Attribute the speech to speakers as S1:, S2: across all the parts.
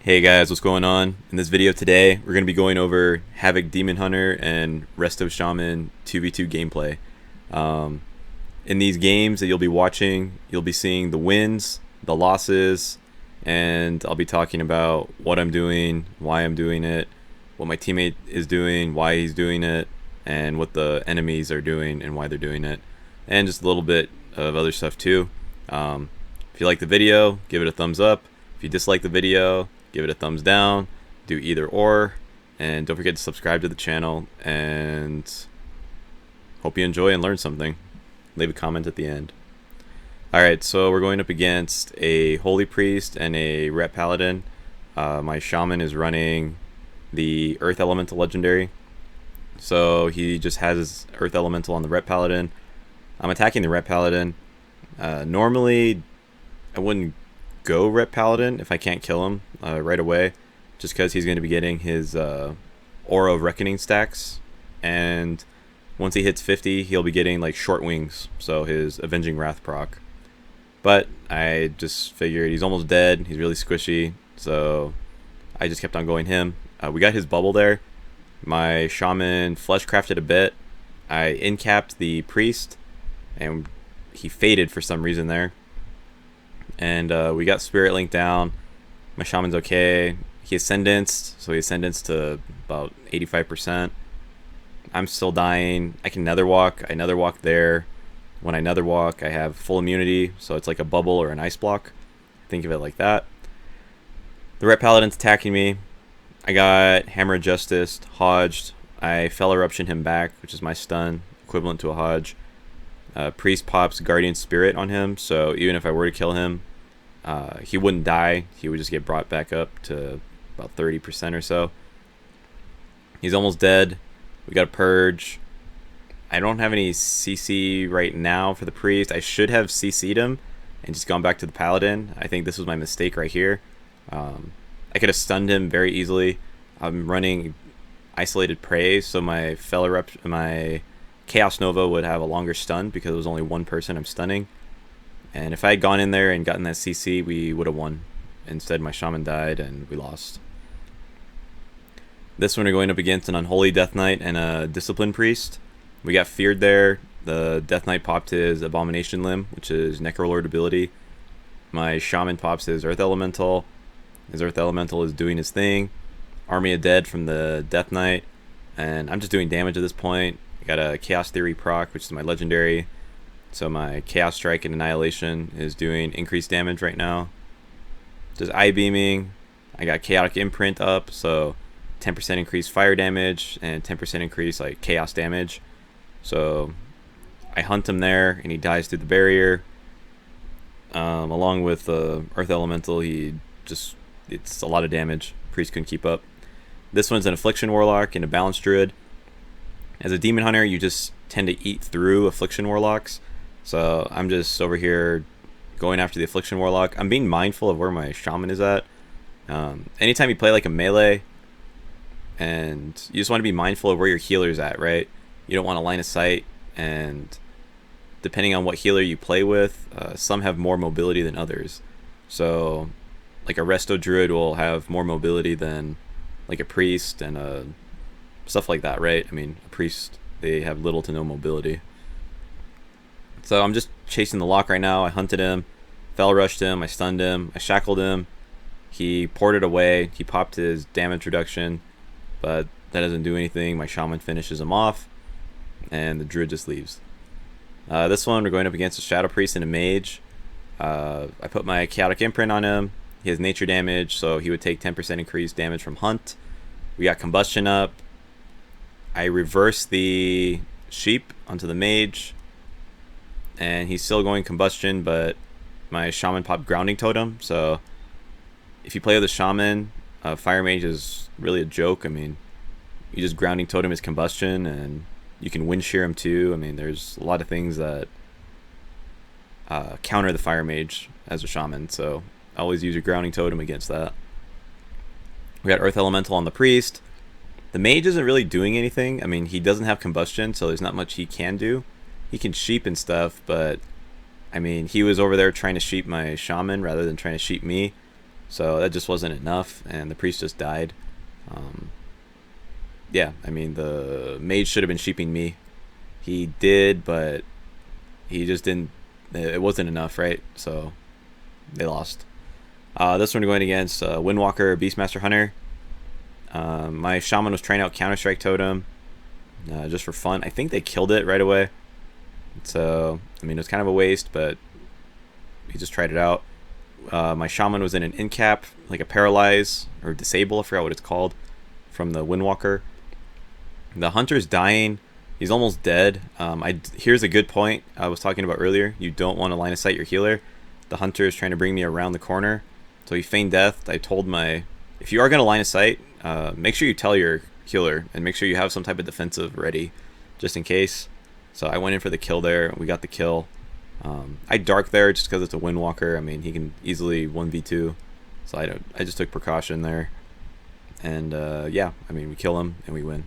S1: Hey guys, what's going on? In this video today, we're going to be going over Havoc Demon Hunter and Resto Shaman 2v2 gameplay. In these games that you'll be watching, you'll be seeing the wins, the losses, and I'll be talking about what I'm doing, why I'm doing it, what my teammate is doing, why he's doing it, and what the enemies are doing and why they're doing it, and just a little bit of other stuff too. If you like the video, give it a thumbs up. If you dislike the video, give it a thumbs down. Do either or, and don't forget to subscribe to the channel, and hope you enjoy and learn something. Leave a comment at the end. Alright, so we're going up against a Holy Priest and a Ret Paladin. My Shaman is running the Earth Elemental Legendary, so he just has his Earth Elemental on the Ret Paladin. I'm attacking the Ret Paladin. Normally I wouldn't go Ret Paladin if I can't kill him right away, just because he's going to be getting his Aura of Reckoning stacks, and once he hits 50 he'll be getting like short wings, so his Avenging Wrath proc. But I just figured he's almost dead, he's really squishy, so I just kept on going him. We got his bubble there. My Shaman flesh crafted a bit. I in-capped the Priest and he faded for some reason there. And we got Spirit Link down. My Shaman's okay. He ascendanced, so he ascendanced to about 85%. I'm still dying. I can nether walk. I nether walk there. When I nether walk, I have full immunity, so it's like a bubble or an ice block. Think of it like that. The Ret Paladin's attacking me. I got Hammer of Justice, Hodged. I Fell Eruption him back, which is my stun, equivalent to a Hodge. Priest pops Guardian Spirit on him, so even if I were to kill him, he wouldn't die. He would just get brought back up to about 30% or so. He's almost dead. We got a Purge. I don't have any CC right now for the Priest. I should have CC'd him and just gone back to the Paladin. I think this was my mistake right here. I could have stunned him very easily. I'm running Isolated Prey, so my my Chaos Nova would have a longer stun because it was only one person I'm stunning. And if I had gone in there and gotten that CC, we would have won. Instead, my Shaman died and we lost. This one we're going up against an Unholy Death Knight and a Discipline Priest. We got feared there. The Death Knight popped his Abomination Limb, which is Necrolord ability. My Shaman pops his Earth Elemental. His Earth Elemental is doing his thing. Army of Dead from the Death Knight. And I'm just doing damage at this point. I got a Chaos Theory proc, which is my legendary, so my Chaos Strike and Annihilation is doing increased damage right now. Just eye beaming. I got Chaotic Imprint up, so 10% increased fire damage and 10% increase like chaos damage. So I hunt him there and he dies through the barrier. Along with the Earth Elemental, it's a lot of damage. Priest couldn't keep up. This one's an Affliction Warlock and a Balanced Druid. As a Demon Hunter, you just tend to eat through Affliction Warlocks, so I'm just over here going after the Affliction Warlock. I'm being mindful of where my Shaman is at. Anytime you play like a melee, and you just want to be mindful of where your healer's at, right? You don't want to line of sight, and depending on what healer you play with, some have more mobility than others. So like a Resto Druid will have more mobility than like a Priest and stuff like that, right? I mean, a Priest, they have little to no mobility. So I'm just chasing the lock right now. I hunted him, Fell Rushed him, I stunned him, I shackled him. He ported away, he popped his damage reduction, but that doesn't do anything. My Shaman finishes him off, and the Druid just leaves. This one, we're going up against a Shadow Priest and a Mage. I put my Chaotic Imprint on him. He has nature damage, so he would take 10% increased damage from Hunt. We got Combustion up. I reverse the Sheep onto the Mage, and he's still going Combustion, but my Shaman popped Grounding Totem, so if you play with a Shaman, Fire Mage is really a joke. I mean, you just Grounding Totem his Combustion, and you can Wind Shear him too. I mean, there's a lot of things that counter the Fire Mage as a Shaman, so always use your Grounding Totem against that. We got Earth Elemental on the Priest. The Mage isn't really doing anything. I mean, he doesn't have Combustion, so there's not much he can do. He can sheep and stuff, but I mean, he was over there trying to sheep my Shaman rather than trying to sheep me. So that just wasn't enough, and the priest just died. Yeah, I mean, the mage should have been sheeping me. He did, but he just didn't. It wasn't enough, right? So they lost. This one we're going against Windwalker Beastmaster Hunter. My Shaman was trying out Counter-Strike Totem just for fun. I think they killed it right away. So, I mean, it was kind of a waste, but he just tried it out. My Shaman was in an incap, like a paralyze or disable, I forgot what it's called, from the Windwalker. The Hunter's dying. He's almost dead. Here's a good point I was talking about earlier. You don't want to line of sight your healer. The Hunter is trying to bring me around the corner. So he feigned death. I told if you are going to line of sight, make sure you tell your healer and make sure you have some type of defensive ready just in case. So I went in for the kill there. We got the kill. I dark there just because it's a Windwalker. I mean, he can easily 1v2. So I just took precaution there. And yeah, I mean, we kill him and we win.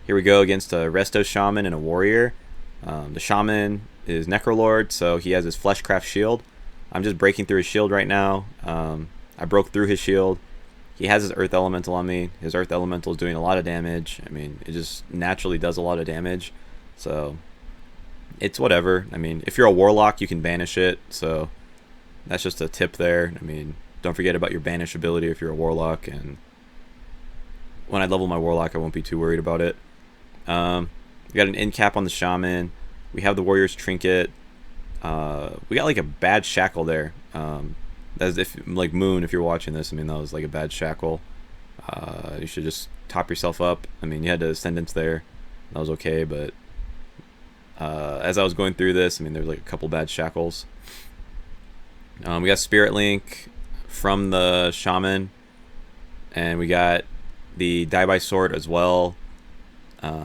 S1: Here we go against a Resto Shaman and a Warrior. The Shaman is Necrolord, so he has his Fleshcraft shield. I'm just breaking through his shield right now. I broke through his shield. He has his Earth Elemental on me. His Earth Elemental is doing a lot of damage. I mean, it just naturally does a lot of damage. So, it's whatever. I mean, if you're a Warlock, you can banish it. So, that's just a tip there. I mean, don't forget about your banish ability if you're a Warlock. And when I level my Warlock, I won't be too worried about it. We got an incap on the Shaman. We have the Warrior's Trinket. We got like a bad shackle there. As if, like, Moon, if you're watching this, I mean, that was like a bad shackle. You should just top yourself up. I mean, you had to Ascendance there. That was okay, but as I was going through this, I mean, there was like a couple bad shackles. We got Spirit Link from the Shaman. And we got the Die by Sword as well.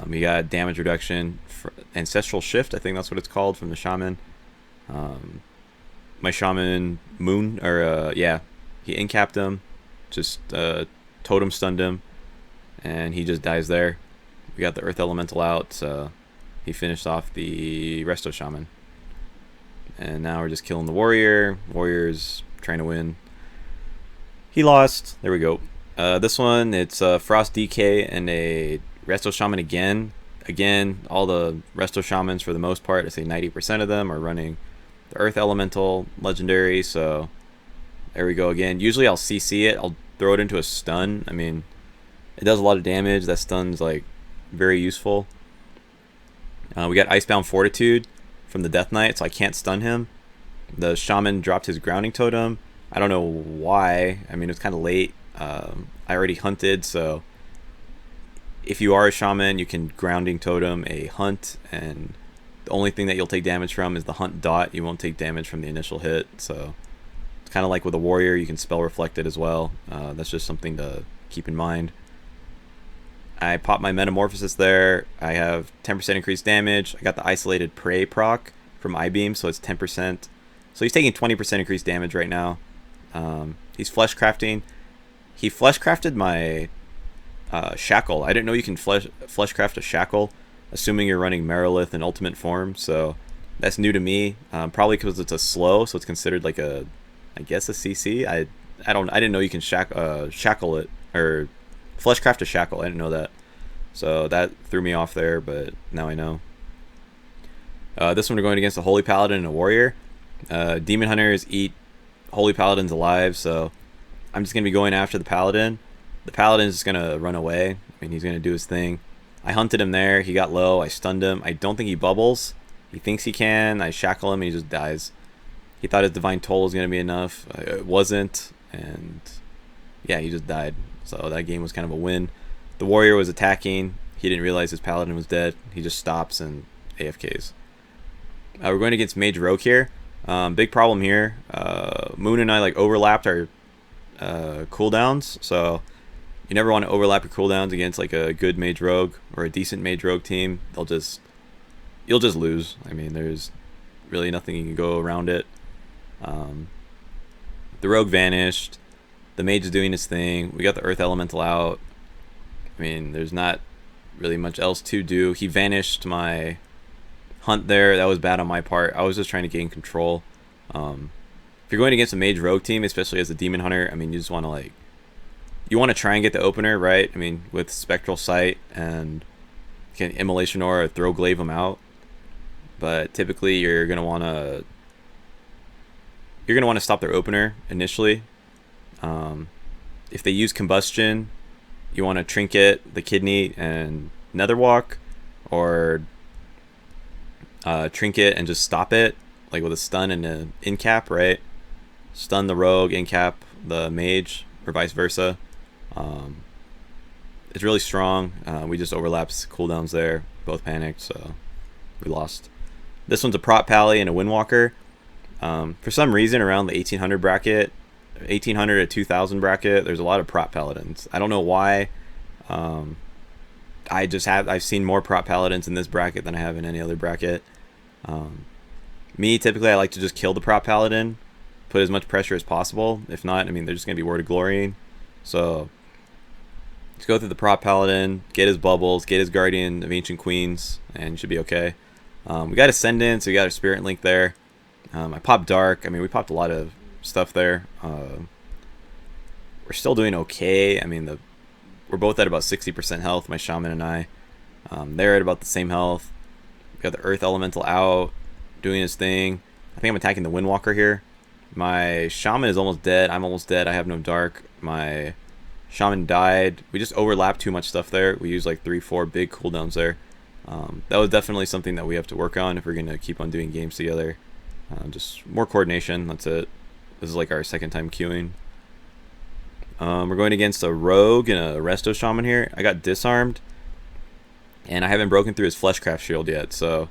S1: We got damage reduction, for Ancestral Shift, I think that's what it's called, from the Shaman. My Shaman Moon, or yeah, he incapped him, just totem stunned him, and he just dies there. We got the Earth Elemental out, so he finished off the Resto Shaman. And now we're just killing the Warrior. Warrior's trying to win. He lost. There we go. This one, it's Frost DK and a Resto Shaman again. Again, all the Resto Shamans, for the most part, I say 90% of them are running the Earth Elemental Legendary, so there we go again. Usually I'll CC it. I'll throw it into a stun. I mean, it does a lot of damage. That stun's, like, very useful. We got Icebound Fortitude from the Death Knight, so I can't stun him. The Shaman dropped his Grounding Totem. I don't know why. I mean, it's kind of late. I already hunted, so if you are a Shaman, you can Grounding Totem a hunt, and the only thing that you'll take damage from is the hunt dot. You won't take damage from the initial hit, so it's kind of like with a Warrior. You can spell Reflected as well. That's just something to keep in mind. I popped my Metamorphosis there. I have 10% increased damage. I got the Isolated Prey proc from I-Beam, so it's 10%. So he's taking 20% increased damage right now. He's Fleshcrafting. He Fleshcrafted my Shackle. I didn't know you can Fleshcraft a Shackle, assuming you're running Merilith in Ultimate form, so that's new to me. Probably because it's a slow, so it's considered like a, I guess, a CC. I didn't know you can shackle it, or Fleshcraft a Shackle. I didn't know that, so that threw me off there, but now I know. This one we're going against a Holy Paladin and a Warrior. Demon Hunters eat Holy Paladins alive, so I'm just going to be going after the Paladin. The Paladin's just going to run away. I mean, he's going to do his thing. I hunted him there. He got low. I stunned him. I don't think he bubbles. He thinks he can. I shackle him and he just dies. He thought his Divine Toll was going to be enough. It wasn't. And yeah, he just died. So that game was kind of a win. The Warrior was attacking. He didn't realize his Paladin was dead. He just stops and AFKs. We're going against Mage Rogue here. Big problem here. Moon and I like overlapped our cooldowns. So you never want to overlap your cooldowns against like a good Mage Rogue or a decent Mage Rogue team. You'll just lose. I mean, there's really nothing you can go around it. The Rogue vanished. The Mage is doing his thing. We got the Earth Elemental out. I mean, there's not really much else to do. He vanished my hunt there. That was bad on my part. I was just trying to gain control. if you're going against a mage rogue team, especially as a demon hunter, I mean, you just want to like, you want to try and get the opener, right? I mean, with spectral sight and can immolation aura or throw glaive them out. But typically you're gonna wanna stop their opener initially. If they use combustion, you want to trinket the kidney and netherwalk, or trinket and just stop it, like with a stun and an incap, right? Stun the rogue, incap the mage, or vice versa. It's really strong. We just overlaps cooldowns there. Both panicked, so we lost. This one's a prop pally and a windwalker. For some reason, around the 1800 bracket, 1800 to 2000 bracket, there's a lot of prop paladins. I don't know why. I've seen more prop paladins in this bracket than I have in any other bracket. Me, typically, I like to just kill the prop paladin, put as much pressure as possible. If not, I mean, they're just going to be worded glorying. So, just go through the prop paladin, get his bubbles, get his guardian of ancient queens, and you should be okay. We got Ascendant, so we got our spirit link there. I popped dark. I mean, we popped a lot of stuff there. We're still doing okay. I mean, we're both at about 60% health, my shaman and I. They're at about the same health. We got the earth elemental out, doing his thing. I think I'm attacking the windwalker here. My shaman is almost dead. I'm almost dead. I have no dark. My shaman died. We just overlapped too much stuff there. We used like 3-4 big cooldowns there. That was definitely something that we have to work on if we're going to keep on doing games together. Just more coordination. That's it. This is like our second time queuing. We're going against a rogue and a resto shaman here. I got disarmed, and I haven't broken through his fleshcraft shield yet, so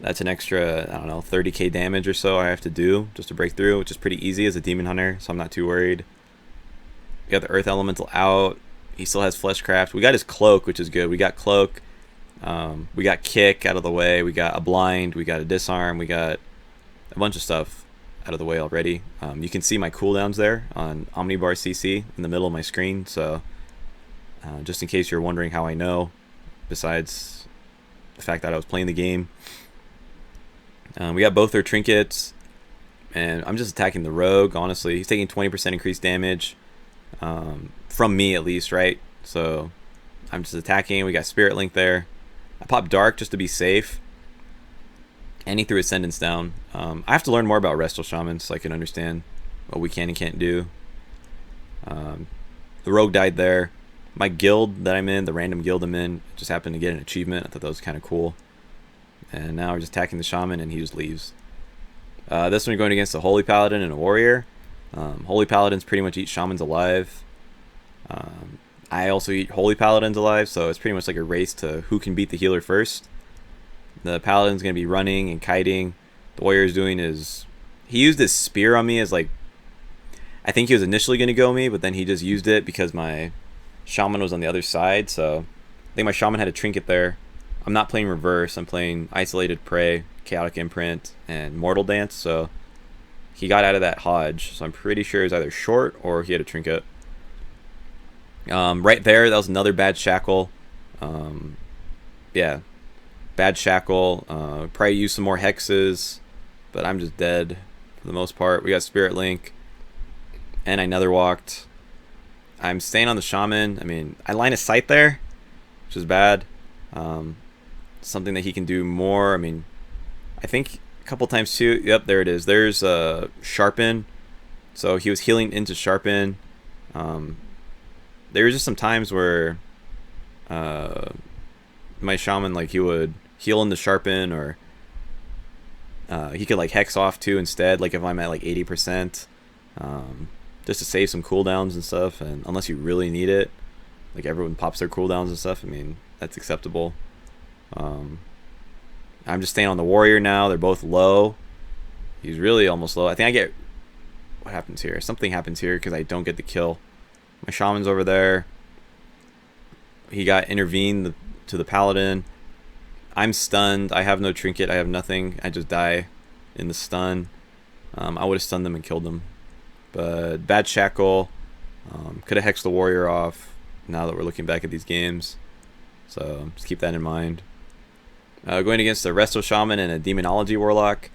S1: that's an extra, I don't know, 30k damage or so I have to do just to break through, which is pretty easy as a demon hunter, so I'm not too worried. We got the earth elemental out. He still has fleshcraft. We got his cloak, which is good. We got cloak. We got kick out of the way. We got a blind. We got a disarm. We got a bunch of stuff out of the way already. You can see my cooldowns there on Omnibar CC in the middle of my screen, so just in case you're wondering how I know, besides the fact that I was playing the game. We got both their trinkets, and I'm just attacking the rogue, honestly. He's taking 20% increased damage, from me at least, right? So I'm just attacking. We got Spirit Link there. I popped Dark just to be safe, and he threw Ascendance down. I have to learn more about Resto Shaman so I can understand what we can and can't do. The rogue died there. My guild that I'm in, the random guild I'm in, just happened to get an achievement. I thought that was kind of cool. And now we're just attacking the shaman, and he just leaves. This one we're going against a Holy Paladin and a Warrior. Holy Paladins pretty much eat Shamans alive. I also eat Holy Paladins alive, so it's pretty much like a race to who can beat the healer first. The Paladin's going to be running and kiting. The Warrior's doing is... He used his spear on me as like... I think he was initially going to go me, but then he just used it because my Shaman was on the other side, so... I think my Shaman had a trinket there. I'm not playing reverse. I'm playing Isolated Prey, Chaotic Imprint, and Mortal Dance, so... He got out of that Hodge, so I'm pretty sure he was either short or he had a trinket. Right there, that was another bad shackle. Yeah, bad shackle. Probably use some more hexes, but I'm just dead for the most part. We got Spirit Link, and I nether walked. I'm staying on the Shaman. I mean, I line of sight there, which is bad. Something that he can do more. I mean, I think a couple times too. Yep, there it is. There's Sharpen. So he was healing into Sharpen. There was just some times where my Shaman, like, he would heal into Sharpen, or he could like hex off too instead, like if I'm at like 80%, just to save some cooldowns and stuff. And unless you really need it, like everyone pops their cooldowns and stuff, I mean, that's acceptable. I'm just staying on the Warrior now. They're both low. He's really almost low. I think I get... What happens here? Something happens here because I don't get the kill. My Shaman's over there. He got intervened to the Paladin. I'm stunned. I have no trinket. I have nothing. I just die in the stun. I would have stunned them and killed them. But bad shackle. Could have hexed the Warrior off now that we're looking back at these games. So just keep that in mind. Going against a Resto Shaman and a Demonology Warlock.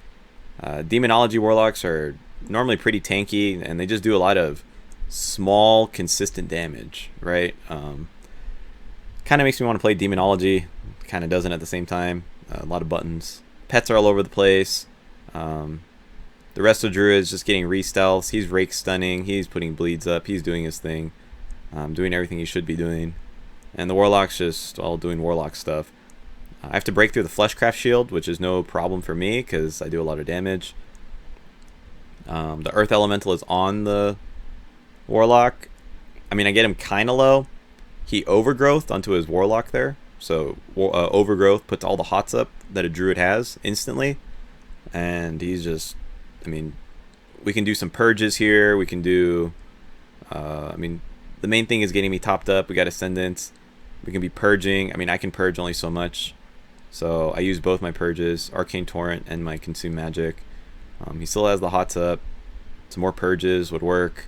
S1: Demonology Warlocks are normally pretty tanky, and they just do a lot of small, consistent damage, right? Kind of makes me want to play Demonology. Kind of doesn't at the same time. A lot of buttons. Pets are all over the place. The Resto Druid is just getting re-stealths. He's rake stunning. He's putting bleeds up. He's doing his thing. Doing everything he should be doing. And the Warlock's just all doing Warlock stuff. I have to break through the Fleshcraft shield, which is no problem for me because I do a lot of damage. The Earth Elemental is on the Warlock. I mean, I get him kind of low. He overgrowth onto his Warlock there. So overgrowth puts all the hots up that a Druid has instantly. And he's just, I mean, we can do some purges here. We can do, I mean, the main thing is getting me topped up. We got Ascendants. We can be purging. I mean, I can purge only so much. So I use both my purges, Arcane Torrent and my Consume Magic. He still has the hots up. Some more purges would work.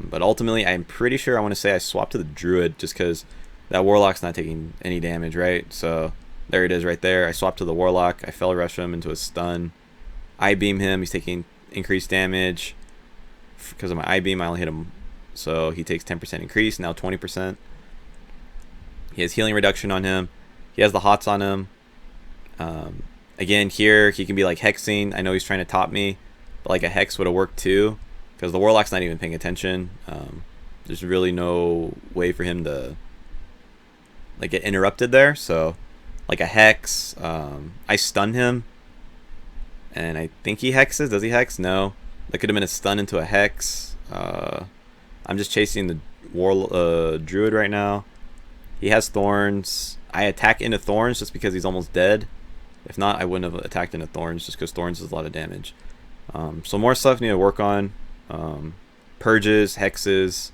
S1: But ultimately, I'm pretty sure I want to say I swapped to the Druid just because that Warlock's not taking any damage, right? So there it is right there. I swapped to the Warlock. I Fell Rush him into a stun. I beam him. He's taking increased damage. Because of my I beam, I only hit him. So he takes 10% increase, now 20%. He has healing reduction on him. He has the hots on him. Again, here, he can be like hexing. I know he's trying to top me. But like a hex would have worked too. Because the Warlock's not even paying attention. There's really no way for him to like get interrupted there. So like a hex. I stun him. And I think he hexes. Does he hex? No. That could have been a stun into a hex. I'm just chasing the Druid right now. He has thorns. I attack into thorns just because he's almost dead. If not, I wouldn't have attacked into thorns just because thorns is a lot of damage. So more stuff need to work on. Purges, hexes,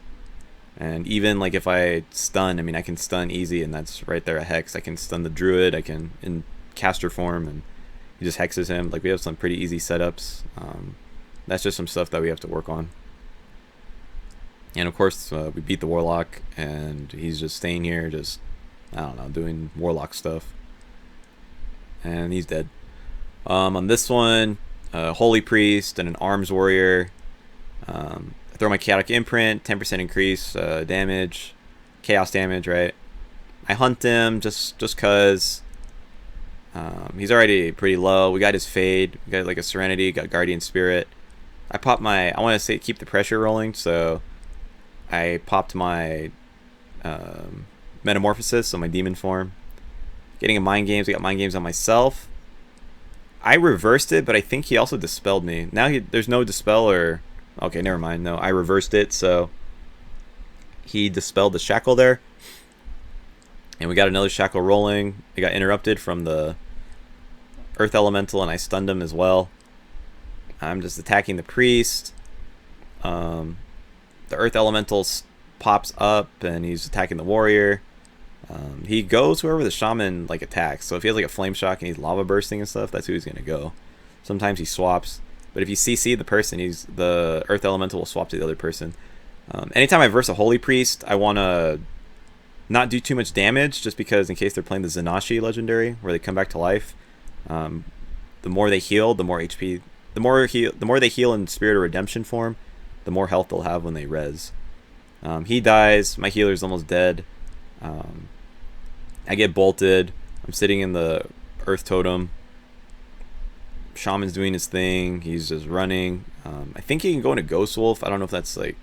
S1: and even like if I stun, I mean I can stun easy, and that's right there a hex. I can stun the Druid. I can in caster form, and he just hexes him. Like we have some pretty easy setups. That's just some stuff that we have to work on. And of course, we beat the Warlock, and he's just staying here, just, I don't know, doing Warlock stuff. And he's dead. On this one, Holy Priest and an Arms Warrior. I throw my Chaotic Imprint, 10% increase damage, Chaos damage, right? I hunt him just cause. He's already pretty low. We got his Fade, we got like a Serenity, got Guardian Spirit. I pop my, I want to say keep the pressure rolling, so I popped my Metamorphosis, so my demon form. Getting a Mind Games. We got Mind Games on myself. I reversed it, but I think he also dispelled me. Now there's no dispel or... Okay, never mind. No, I reversed it, so he dispelled the shackle there. And we got another shackle rolling. It got interrupted from the Earth Elemental, and I stunned him as well. I'm just attacking the Priest. The Earth Elemental pops up, and he's attacking the Warrior. He goes whoever the Shaman like attacks. So if he has like a Flame Shock and he's lava bursting and stuff, that's who he's gonna go. Sometimes he swaps, but if you CC the person, the Earth Elemental will swap to the other person. Anytime I verse a Holy Priest, I want to not do too much damage, just because in case they're playing the Zanashi legendary where they come back to life. The more they heal, the more HP. The more they heal in Spirit of Redemption form, the more health they'll have when they res. He dies. My healer's almost dead. I get bolted. I'm sitting in the Earth Totem. Shaman's doing his thing. He's just running. I think he can go into Ghost Wolf. I don't know if that's like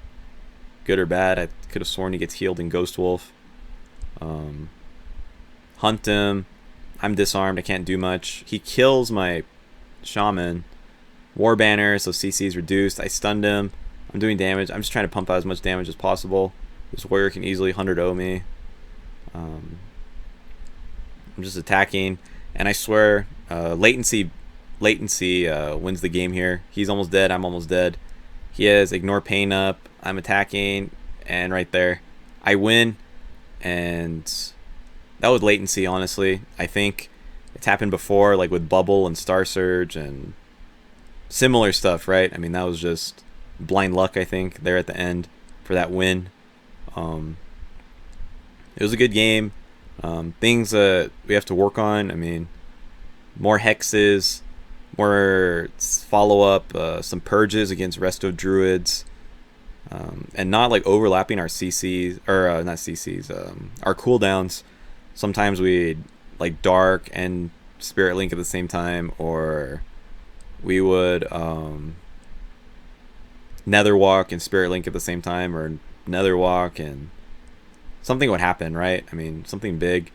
S1: good or bad. I could have sworn he gets healed in Ghost Wolf. Hunt him. I'm disarmed. I can't do much. He kills my Shaman. War Banner, so CC is reduced. I stunned him. I'm doing damage. I'm just trying to pump out as much damage as possible. This Warrior can easily 100-0 me. I'm just attacking, and I swear latency wins the game here. He's almost dead. I'm almost dead. He has Ignore Pain up. I'm attacking, and right there I win. And that was latency, honestly. I think it's happened before, like with Bubble and Star Surge and similar stuff, right? I mean, that was just blind luck, I think, there at the end for that win. It was a good game. Things that we have to work on, I mean, more hexes. more follow up, some purges against Resto druids, and not like overlapping our CCs or not CCs, our cooldowns. Sometimes we like dark and spirit link at the same time, or we would nether walk and spirit link at the same time, or nether walk and something would happen, right? I mean, something big.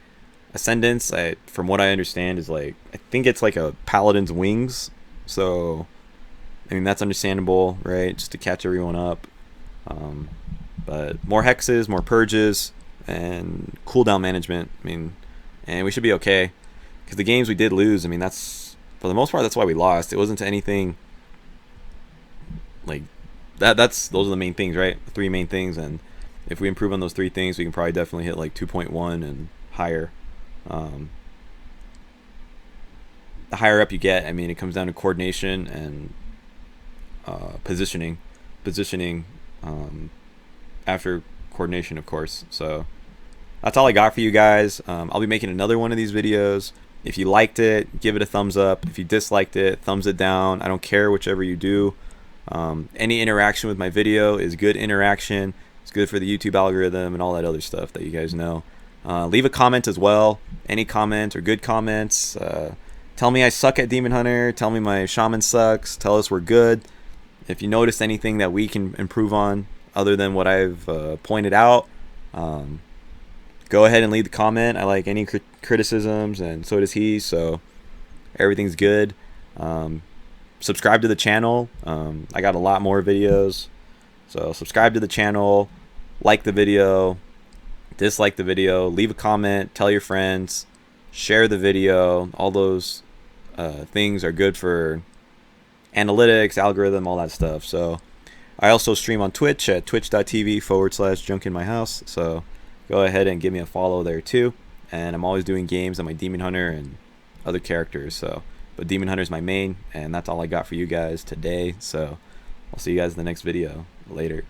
S1: Ascendance, from what I understand, is like, I think it's like a paladin's wings. So, I mean, that's understandable, right? Just to catch everyone up. But more hexes, more purges, and cooldown management. I mean, and we should be okay. Because the games we did lose, I mean, that's, for the most part, that's why we lost. It wasn't to anything like that. Those are the main things, right? The three main things. And if we improve on those three things, we can probably definitely hit like 2.1 and higher. The higher up you get, I mean, it comes down to coordination and positioning after coordination, of course. So that's all I got for you guys. I'll be making another one of these videos. If you liked it, give it a thumbs up. If you disliked it, thumbs it down. I don't care, whichever you do. Any interaction with my video is good interaction. It's good for the YouTube algorithm and all that other stuff that you guys know. Leave a comment as well. Any comment or good comments. Tell me I suck at Demon Hunter. Tell me my Shaman sucks. Tell us we're good. If you noticed anything that we can improve on other than what I've pointed out, go ahead and leave the comment. I like any criticisms, and so does he. So everything's good. Subscribe to the channel. I got a lot more videos. So subscribe to the channel. Like the video. Dislike the video. Leave a comment. Tell your friends. Share the video. All those things are good for analytics, algorithm, all that stuff. So I also stream on Twitch at twitch.tv/junkinmyhouse. So go ahead and give me a follow there too. And I'm always doing games on my Demon Hunter and other characters. So, but Demon Hunter is my main, and that's all I got for you guys today. So I'll see you guys in the next video. Later.